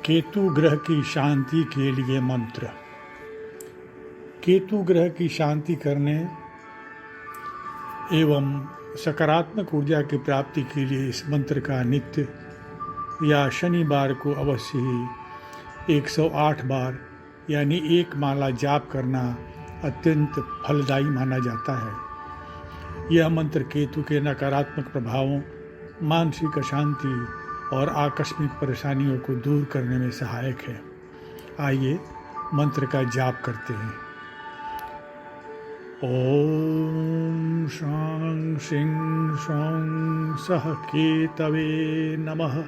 केतु ग्रह की शांति के लिए मंत्र। केतु ग्रह की शांति करने एवं सकारात्मक ऊर्जा की प्राप्ति के लिए इस मंत्र का नित्य या शनिवार को अवश्य ही 108 बार यानी एक माला जाप करना अत्यंत फलदायी माना जाता है। यह मंत्र केतु के नकारात्मक प्रभावों, मानसिक अशांति और आकस्मिक परेशानियों को दूर करने में सहायक है। आइए मंत्र का जाप करते हैं। ओम शां शिं शौं सः केतवे नमः।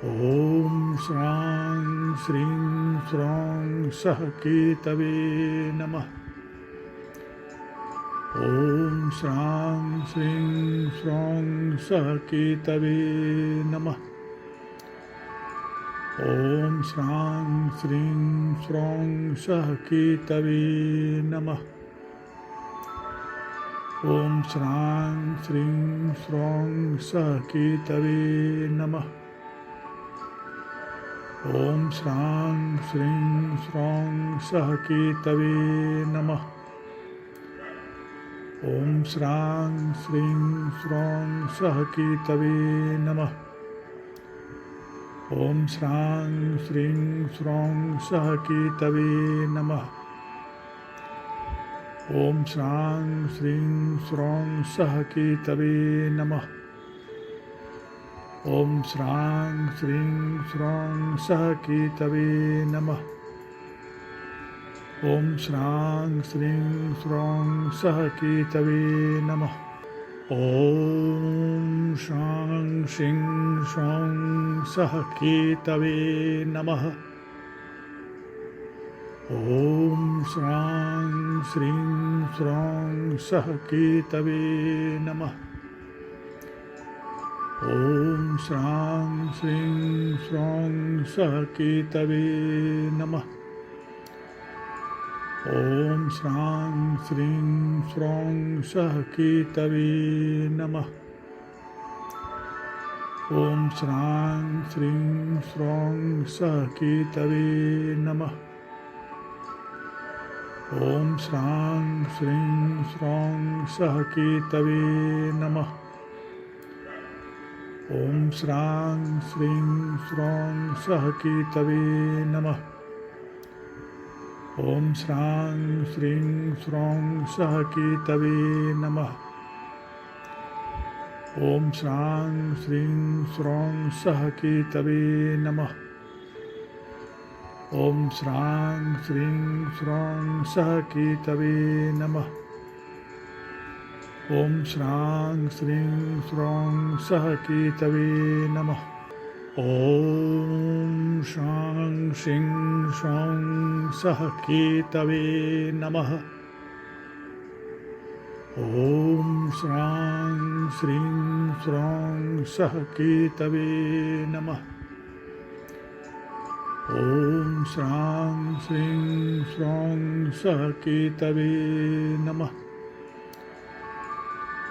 ओम श्रां श्रीं श्रौं सः केतवे नमः। ओम श्रां श्रीं श्रौं सः केतवे नमः। ओम श्रां श्रीं श्रौं सः केतवे नमः। ओम श्रां श्रीं श्रौं सः केतवे नमः। ओम श्रां श्रीं श्रौं सः केतवे नमः। ओम श्रां श्रीं श्रौं सः केतवे नमः। ओम श्रां श्रीं श्रौं सः केतवे नमः। ओम श्रां श्रीं श्रौं सः केतवे नमः। ओम श्रां श्रीं श्रौं सः केतवे नमः। ओम श्रां श्रीं श्रौं सः केतवे नमः। ओम शां शिं शौं सः केतवे नमः। ओम श्रां श्रीं श्रौं सः केतवे नमः। ओम श्रां श्रीं श्रौं सः केतवे नमः। ओम श्रां श्रीं श्रौं सः केतवे नमः। ओम श्रां श्रीं श्रौं सः केतवे नमः। ओम श्रां श्रीं श्रौं सः केतवे नमः। ओम श्रां श्रीं श्रौं सः केतवे नमः। ओम श्रां श्रीं श्रौं सः केतवे नमः। ओम श्रां श्रीं श्रौं सः केतवे नमः। ओम श्रां श्रीं श्रौं सः केतवे नमः। ओम श्रां श्रीं श्रौं सः केतवे नमः। ओम शां शिं शौं सः केतवे नमः। ओम श्रां श्रीं श्रौं सः केतवे नमः। ओम श्रां श्रीं श्रौं सः केतवे नमः।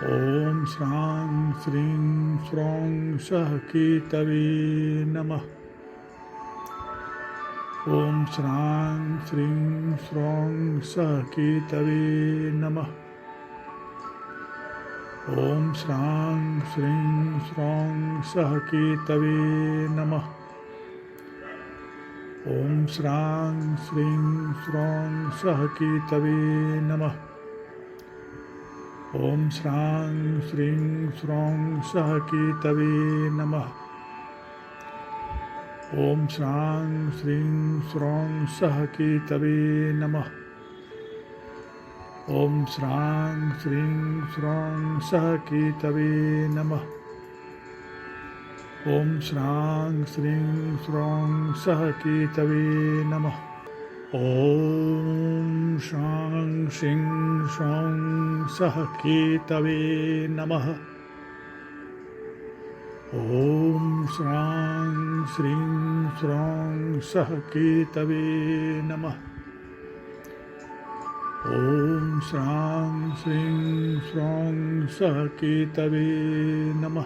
ओम श्रां श्रीं श्रौं सः केतवे नमः। ओम श्रां श्रीं श्रौं सः केतवे नमः। ओम श्रां श्रीं श्रौं सः केतवे नमः। ओम श्रां श्रीं श्रौं सः केतवे नमः। ओम श्रां श्रीं श्रौं सः केतवे नमः। ओम श्रां श्रीं श्रौं सः केतवे नमः। ओम श्रां श्रीं श्रौं सः केतवे नमः। ओम श्रां श्रीं श्रौं सः केतवे नमः। ओम शां शिं शौं सः केतवे नमः। ओम श्रां श्रीं श्रौं सः केतवे नमः। ओम श्रां श्रीं श्रौं सः केतवे नमः।